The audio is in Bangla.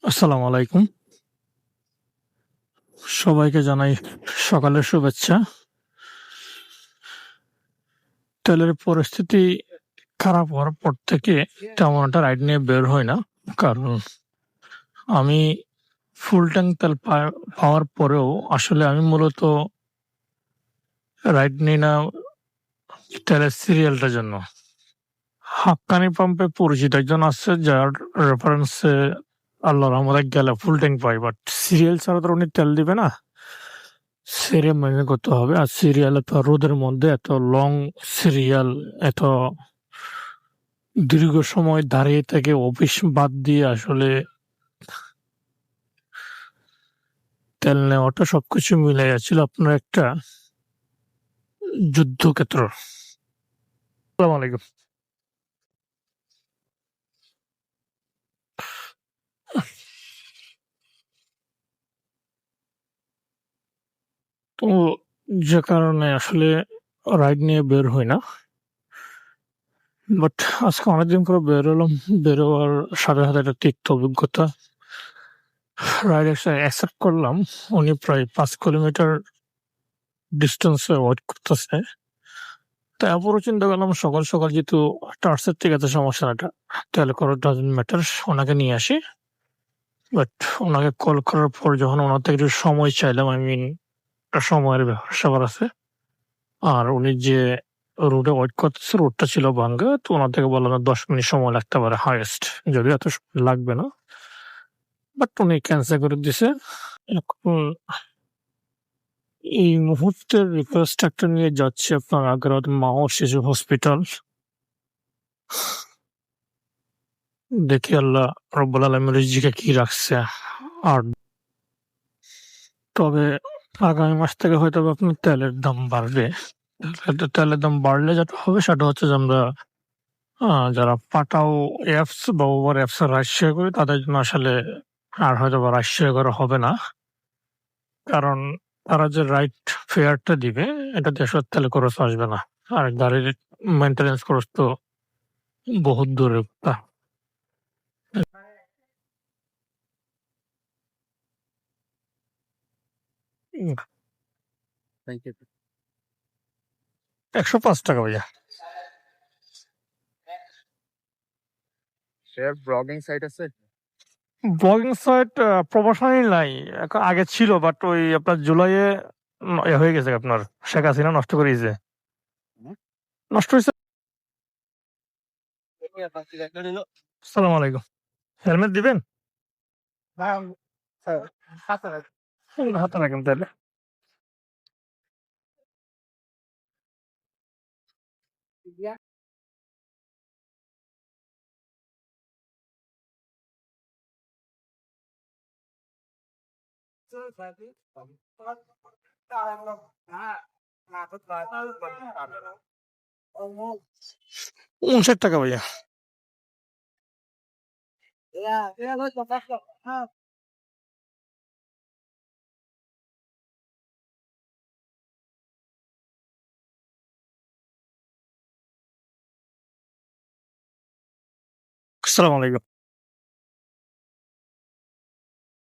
আসসালামু আলাইকুম। সবাইকে জানাই সকালের শুভেচ্ছা। তেলের পরিস্থিতি খারাপ হওয়ার পর থেকে তেমন একটা রাইড নিয়ে বের হই না। কারণ আমি ফুল ট্যাঙ্ক তেল পাওয়ার পরেও আসলে আমি মূলত রাইড নিই না তেলের সিরিয়ালটার জন্য। হাক্কানি পাম্পে পরিচিত একজন আছে যার রেফারেন্সে আল্লাহর রহমতে গেলে full tank pi. But serial ছাড়া তো উনি তেল দিবে না। সিরিয়াল মেইনটেইন করতে হবে। আর সিরিয়াল এত রোদের মধ্যে এত লং সিরিয়াল, এত দীর্ঘ সময় দাঁড়িয়ে থেকে অফিস বাদ দিয়ে আসলে তেল নেওয়াটা সবকিছু মিলে যাচ্ছিল আপনার একটা যুদ্ধক্ষেত্র। আসসালামু আলাইকুম। তো যে কারণে আসলে রাইড নিয়ে বের হই না। বাট আজকে অনেকদিন পরে বের হলাম। বের হওয়ার সাথে, সাথে একটা তিক্ত অভিজ্ঞতা। রাইড অ্যাকসেপ্ট করলাম। উনি প্রায় ৫ কিলোমিটার ডিস্টেন্সে ওয়েট করতেছে। তারপরও চিন্তা করলাম সকাল, সকাল যেহেতু টার্সের থেকে এত সমস্যা না, এটা তাহলে করে ডাজন্ট ম্যাটার, ওনাকে নিয়ে আসি। বাট ওনাকে কল করার পর যখন ওনার থেকে একটু সময় চাইলাম, আই মিন একটা সময়ের ব্যাপার-স্যাপার আছে। আর উনি যে রুটে ওয়েট করতেছে রুটটা ছিল ভাঙ্গা। তো ওনার থেকে বললাম ১০ মিনিট সময় লাগতে পারে হাইয়েস্ট। যদিও এত লাগবে না। বাট উনি ক্যানসেল করে দিছে। এখন এই মুহূর্তের রিকোয়েস্ট একটা নিয়ে যাচ্ছি আপনার আগ্রাবাদ মা ও শিশু হসপিটাল। দেখি আল্লাহ রব্বুল আলামিন রিজিকে কি রাখছে। আর তবে আগামী মাস থেকে হয়তোবা আপনার তেলের দাম বাড়বে। তেলের দাম বাড়লে যেটা হবে সেটা হচ্ছে যে আমরা যারা পাটাও অ্যাপস বা উবার অ্যাপস এ রাইড শেয়ার করি তাদের জন্য আসলে আর হয়তোবা রাইড শেয়ার করা হবে না। কারণ তারা যে রাইড ফেয়ারটা দিবে এটাতে আসলে তেলের খরচ আসবে না। আর গাড়ির মেইনটেন্যান্স খরচ তো বহুত দূরের কথা। ১০৫ টাকা ভাইয়া। ব্লগিং সাইট প্রমোশনই নাই। আগে ছিল বাট ওই আপনার জুলাইয়ে হয়ে গেছে আপনার শেখ হাসিনা নষ্ট করে দিয়েছে। নষ্ট হইছে। আসসালামু আলাইকুম। হেলমেট দিবেন? হাতে রাখেন তাহলে। ৳৫৯ ভাইয়া। আসসালামু আলাইকুম।